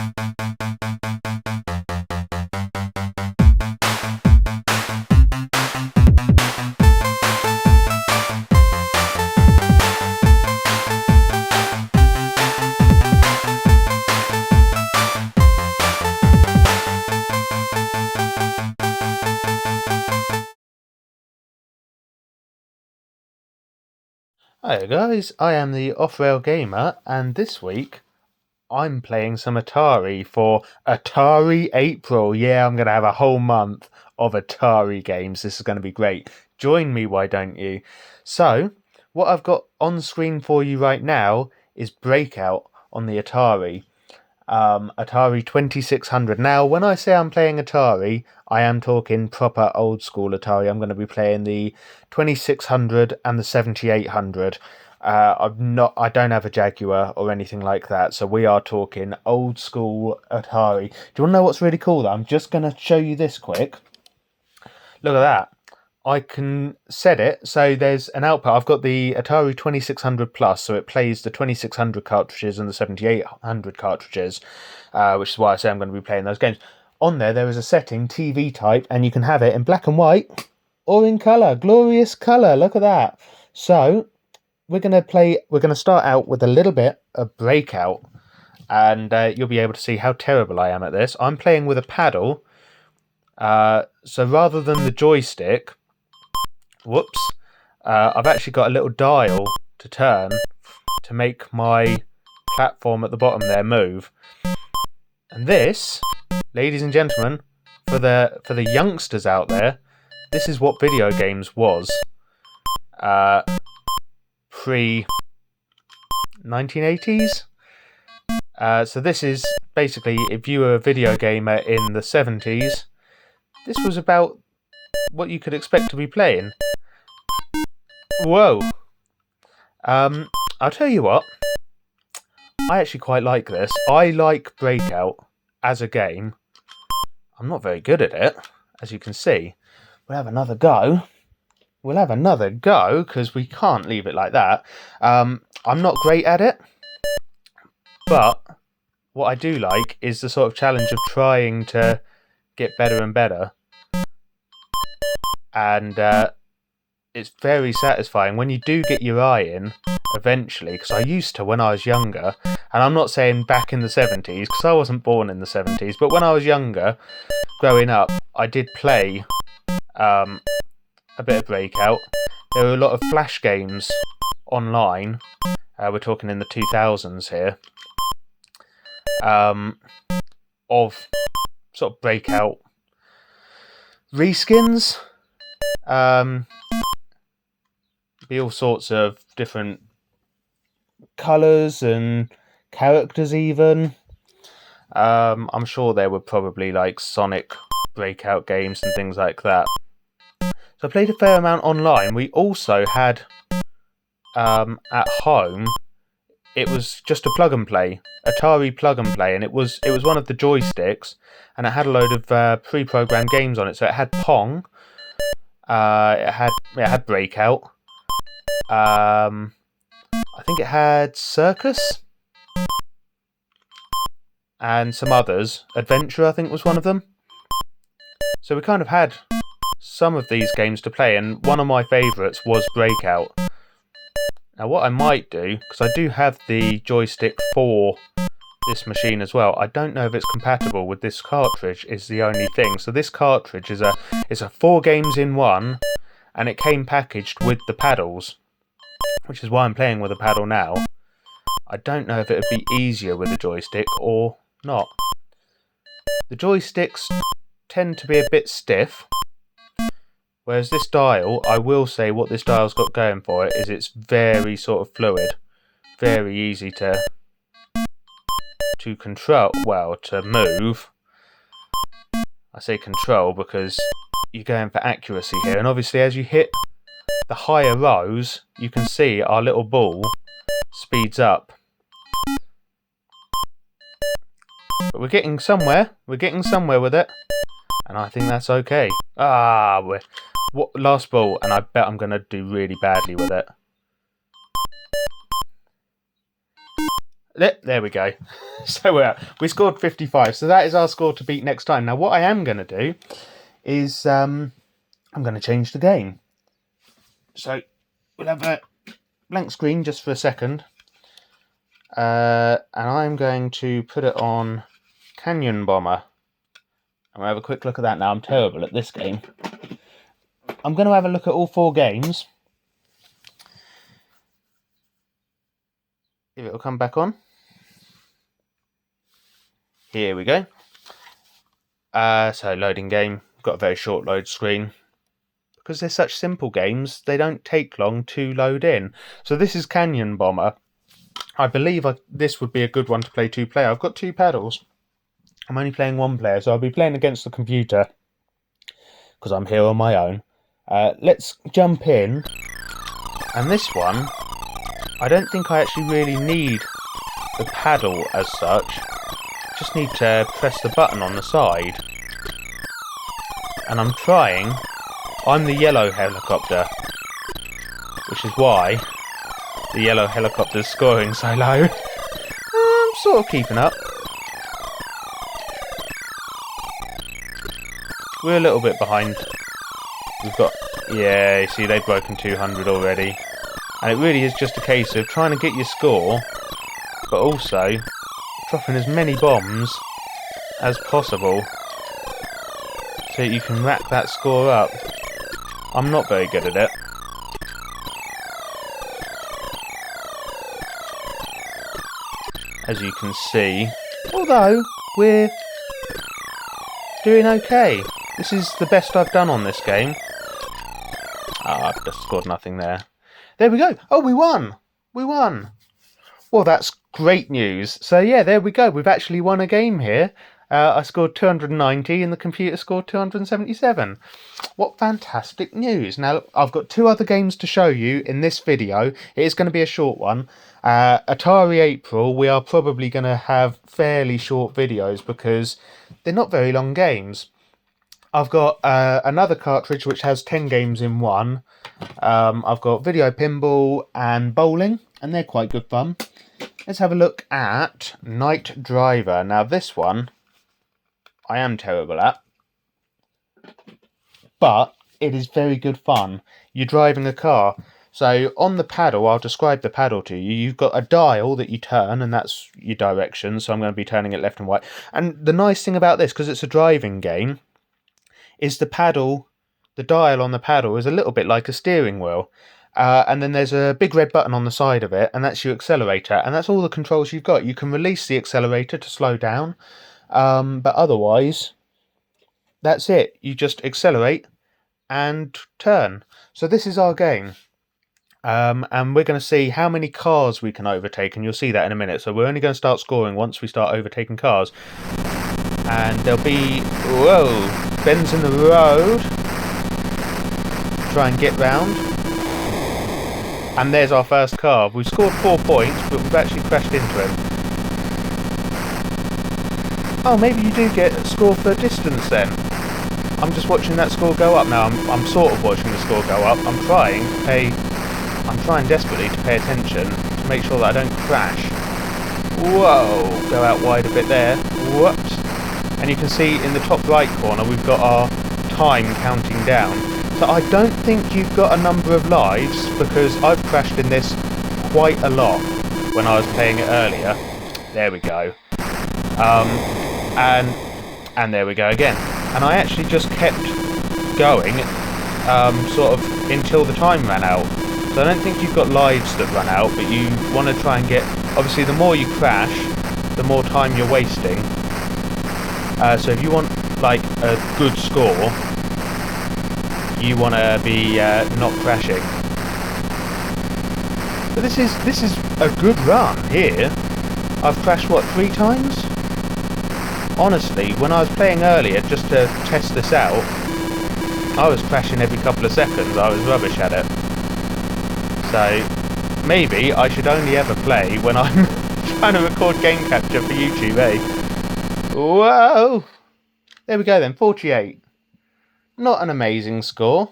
Hi guys, I am the Off-Rail Gamer, and this week I'm playing some Atari for Atari April. Yeah, I'm going to have a whole month of Atari games. This is going to be great. Join me, why don't you? So, what I've got on screen for you right now is Breakout on the Atari. Atari 2600. Now, when I say I'm playing Atari, I am talking proper old school Atari. I'm going to be playing the 2600 and the 7800. I don't have a Jaguar or anything like that, so we are talking old school Atari. Do you want to know what's really cool? I'm just going to show you this quick. Look at that. I can set it so there's an output. I've got the Atari 2600 Plus, so it plays the 2600 cartridges and the 7800 cartridges, which is why I say I'm going to be playing those games. On there is a setting, TV type, and you can have it in black and white or in colour. Glorious colour, look at that. So, we're going to start out with a little bit of Breakout, and you'll be able to see how terrible I am at this. I'm playing with a paddle, so rather than the joystick, whoops, I've actually got a little dial to turn to make my platform at the bottom there move. And this, ladies and gentlemen, for the youngsters out there, this is what video games was pre 1980s. So this is basically, if you were a video gamer in the 70s, this was about what you could expect to be playing. Whoa. I'll tell you what, I actually quite like this. I like Breakout as a game. I'm not very good at it, as you can see. We'll have another go. Because we can't leave it like that. I'm not great at it, but what I do like is the sort of challenge of trying to get better and better. And it's very satisfying when you do get your eye in eventually, because I used to when I was younger, and I'm not saying back in the 70s because I wasn't born in the 70s, but when I was younger, growing up, I did play a bit of Breakout. There were a lot of flash games online, we're talking in the 2000s here, of sort of Breakout reskins. Be all sorts of different colours and characters even. I'm sure there were probably like Sonic Breakout games and things like that. So I played a fair amount online. We also had at home, it was just a plug and play, Atari plug and play, and it was one of the joysticks, and it had a load of pre-programmed games on it. So it had Pong, it had Breakout. I think it had Circus and some others. Adventure, I think, was one of them. So we kind of had some of these games to play, and one of my favourites was Breakout. Now what I might do, because I do have the joystick for this machine as well, I don't know if it's compatible with this cartridge is the only thing. So this cartridge is a 4 games in one, and it came packaged with the paddles, which is why I'm playing with a paddle now. I don't know if it would be easier with a joystick or not. The joysticks tend to be a bit stiff, whereas this dial, I will say what this dial's got going for it is it's very sort of fluid, very easy to control, well, to move. I say control because you're going for accuracy here, and obviously as you hit the higher rows, you can see our little ball speeds up. But we're getting somewhere with it, and I think that's okay. Last ball, and I bet I'm going to do really badly with it. There we go. So we scored 55. So that is our score to beat next time. Now, what I am going to do is I'm going to change the game. So we'll have a blank screen just for a second. And I'm going to put it on Canyon Bomber. I'm going to have a quick look at that now. I'm terrible at this game. I'm going to have a look at all 4 games. If it'll come back on. Here we go. So loading game. Got a very short load screen. Because they're such simple games, they don't take long to load in. So this is Canyon Bomber. I believe this would be a good one to play 2-player. I've got 2 paddles. I'm only playing 1 player, so I'll be playing against the computer. Because I'm here on my own. Let's jump in. And this one, I don't think I actually really need the paddle as such. Just need to press the button on the side. And I'm trying. I'm the yellow helicopter. Which is why the yellow helicopter's scoring so low. I'm sort of keeping up. We're a little bit behind. We've got... Yeah, you see, they've broken 200 already. And it really is just a case of trying to get your score, but also dropping as many bombs as possible so that you can rack that score up. I'm not very good at it. As you can see, although we're doing okay. This is the best I've done on this game. I've just scored nothing there. There we go. Oh, we won. We won. Well, that's great news. So yeah, there we go. We've actually won a game here. I scored 290 and the computer scored 277. What fantastic news. Now, I've got 2 other games to show you in this video. It is going to be a short one. Atari April, we are probably going to have fairly short videos because they're not very long games. I've got another cartridge which has 10 games in one. I've got video pinball and bowling, and they're quite good fun. Let's have a look at Night Driver. Now this one, I am terrible at, but it is very good fun. You're driving a car. So on the paddle, I'll describe the paddle to you. You've got a dial that you turn, and that's your direction. So I'm going to be turning it left and right. And the nice thing about this, because it's a driving game, is the dial on the paddle is a little bit like a steering wheel. And then there's a big red button on the side of it, and that's your accelerator. And that's all the controls you've got. You can release the accelerator to slow down. But otherwise, that's it. You just accelerate and turn. So this is our game. And we're going to see how many cars we can overtake, and you'll see that in a minute. So we're only going to start scoring once we start overtaking cars. And there'll be... Whoa! Bends in the road. Try and get round. And there's our first car. We've scored 4 points, but we've actually crashed into him. Oh, maybe you do get a score for distance then. I'm just watching that score go up now. I'm sort of watching the score go up. I'm trying desperately to pay attention to make sure that I don't crash. Whoa! Go out wide a bit there. Whoops. And you can see in the top right corner we've got our time counting down. So I don't think you've got a number of lives, because I've crashed in this quite a lot when I was playing it earlier. There we go. And there we go again. And I actually just kept going sort of until the time ran out. So I don't think you've got lives that run out, but you want to try and get... Obviously, the more you crash, the more time you're wasting. So if you want, like, a good score, you want to be not crashing. But this is a good run here. I've crashed, what, 3 times? Honestly, when I was playing earlier, just to test this out, I was crashing every couple of seconds. I was rubbish at it. So, maybe I should only ever play when I'm trying to record game capture for YouTube, eh? Whoa! There we go then, 48. Not an amazing score,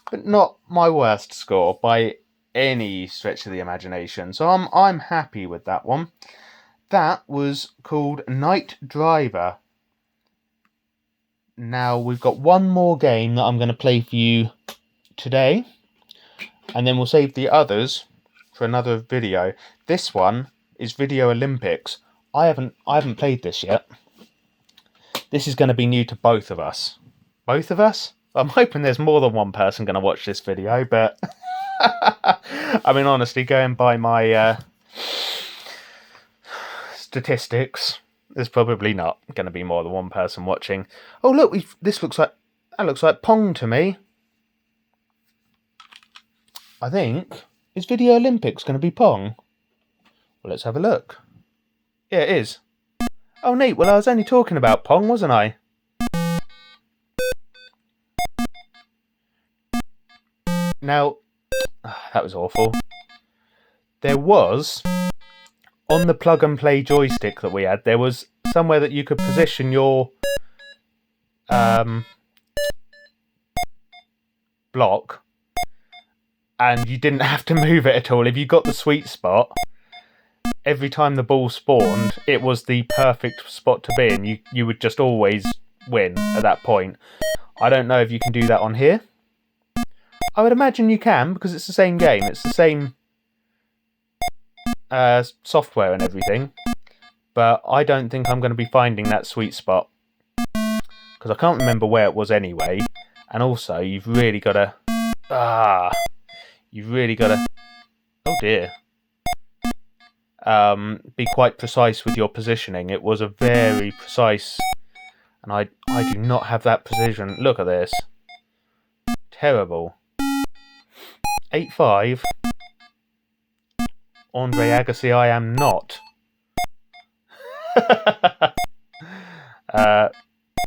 but not my worst score by any stretch of the imagination. So I'm happy with that one. that was called Night Driver. Now we've got one more game that I'm going to play for you today, and then we'll save the others for another video. This one is Video Olympics. I haven't played this yet. This is going to be new to both of us. Both of us? I'm hoping there's more than one person going to watch this video, but I mean, honestly, going by my statistics, there's probably not going to be more than one person watching. Oh look, that looks like Pong to me. I think, is Video Olympics going to be Pong? Well, let's have a look. Yeah, it is. Oh neat, well I was only talking about Pong, wasn't I? Now, that was awful. There was, on the plug and play joystick that we had, there was somewhere that you could position your block, and you didn't have to move it at all. If you got the sweet spot, every time the ball spawned, it was the perfect spot to be in. You would just always win at that point. I don't know if you can do that on here. I would imagine you can, because it's the same game. It's the same software and everything. But I don't think I'm going to be finding that sweet spot, because I can't remember where it was anyway. And also, you've really got to... oh dear. Be quite precise with your positioning. It was a very precise... And I do not have that precision. Look at this. Terrible. 8-5. Andre Agassi, I am not.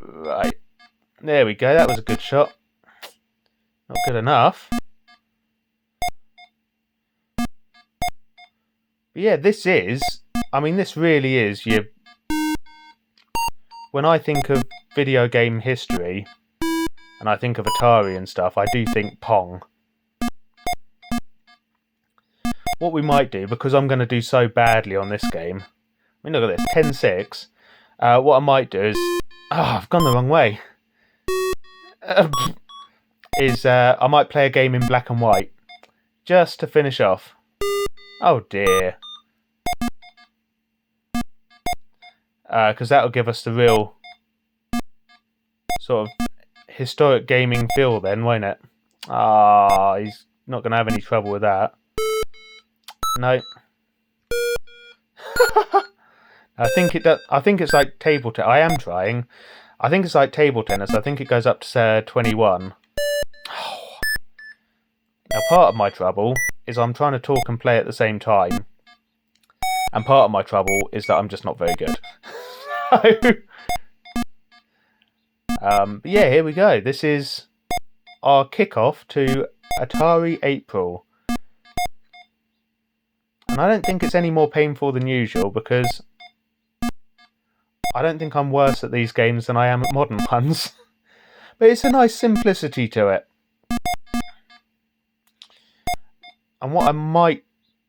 Right. There we go. That was a good shot. Not good enough. But yeah, this really is your... When I think of video game history, and I think of Atari and stuff, I do think Pong. What we might do, because I'm going to do so badly on this game... I mean, look at this, 10-6. What I might do is... I've gone the wrong way. I might play a game in black and white, just to finish off. Oh dear. Because that'll give us the real sort of historic gaming feel then, won't it? He's not going to have any trouble with that. No. I think it's like table tennis. I am trying. I think it's like table tennis. I think it goes up to 21. Now, part of my trouble is I'm trying to talk and play at the same time. And part of my trouble is that I'm just not very good. But yeah, here we go. This is our kickoff to Atari April. And I don't think it's any more painful than usual, because I don't think I'm worse at these games than I am at modern ones. But it's a nice simplicity to it. And what I might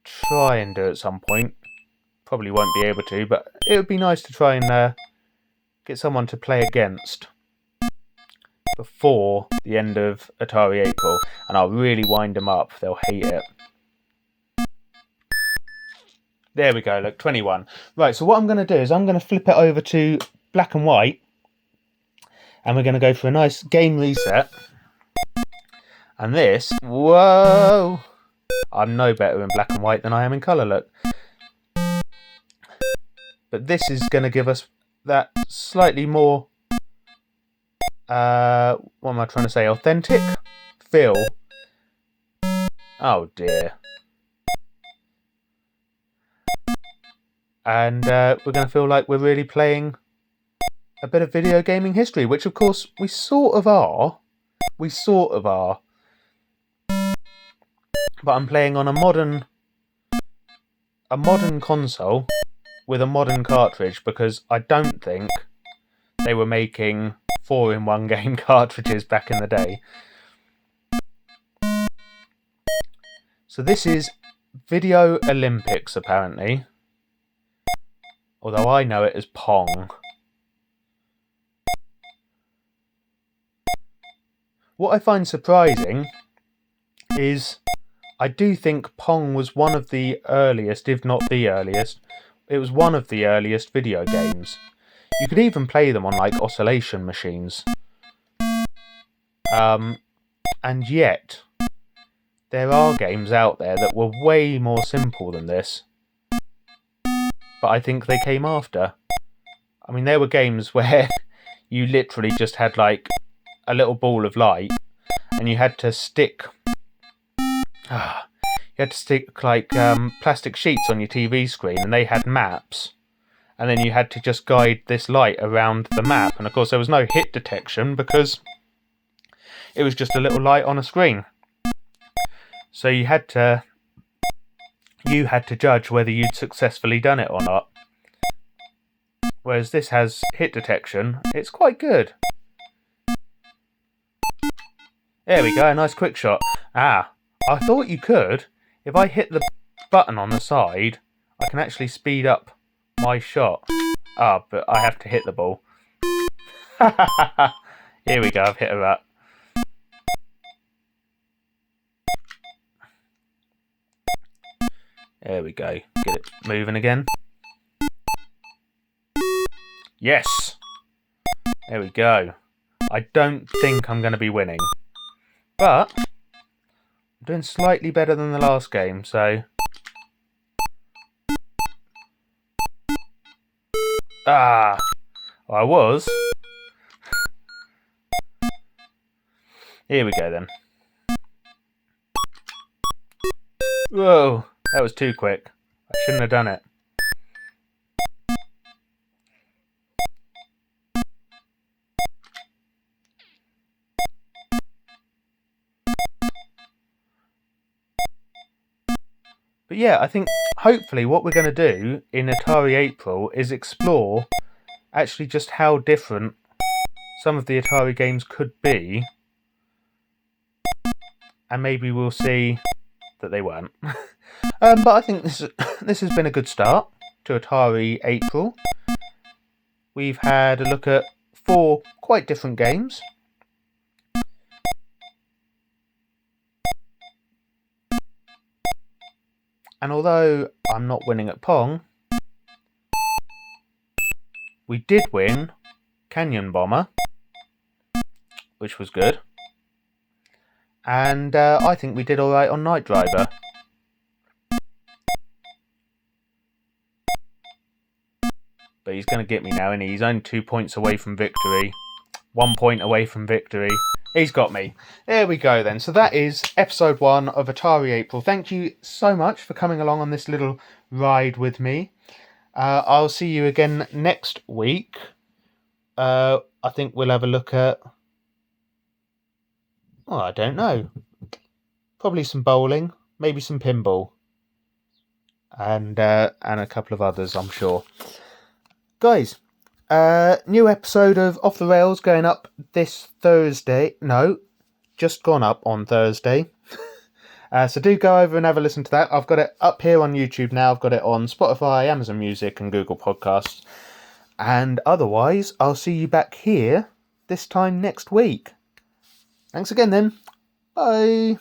try and do at some point, probably won't be able to, but it would be nice to try and get someone to play against before the end of Atari April, and I'll really wind them up. They'll hate it. There we go, look, 21. Right, so what I'm going to do is I'm going to flip it over to black and white, and we're going to go for a nice game reset. And this, whoa, I'm no better in black and white than I am in colour, look. But this is going to give us that slightly more, what am I trying to say, authentic feel. Oh dear. And we're going to feel like we're really playing a bit of video gaming history, which of course we sort of are. We sort of are. But I'm playing on a modern console with a modern cartridge, because I don't think they were making 4-in-1 game cartridges back in the day. So this is Video Olympics, apparently. although I know it as Pong. What I find surprising is I do think Pong was one of the earliest, if not the earliest, it was one of the earliest video games. You could even play them on like oscillation machines. And yet, there are games out there that were way more simple than this. But I think they came after. I mean, there were games where you literally just had like a little ball of light and you had to stick like plastic sheets on your TV screen, and they had maps, and then you had to just guide this light around the map, and of course there was no hit detection because it was just a little light on a screen. So you had to judge whether you'd successfully done it or not. Whereas this has hit detection, it's quite good. There we go, a nice quick shot. I thought you could. If I hit the button on the side, I can actually speed up my shot. But I have to hit the ball. Here we go, I've hit her up. There we go. Get it moving again. Yes! There we go. I don't think I'm going to be winning. But I'm doing slightly better than the last game, so... I was. Here we go then. Whoa, that was too quick. I shouldn't have done it. But yeah, I think hopefully what we're going to do in Atari April is explore actually just how different some of the Atari games could be. And maybe we'll see that they weren't. But I think this has been a good start to Atari April. We've had a look at 4 quite different games. And although I'm not winning at Pong, we did win Canyon Bomber, which was good. And I think we did alright on Night Driver. But he's going to get me now, and he's only 2 points away from victory. 1 point away from victory. He's got me. There we go then. So that is episode 1 of Atari April. Thank you so much for coming along on this little ride with me. I'll see you again next week. I think we'll have a look at... Oh, I don't know. Probably some bowling. Maybe some pinball. And a couple of others, I'm sure. Guys, new episode of Off the Rails going up this Thursday. No, just gone up on Thursday. So do go over and have a listen to that. I've got it up here on YouTube now. I've got it on Spotify, Amazon Music and Google Podcasts. And otherwise, I'll see you back here this time next week. Thanks again then. Bye.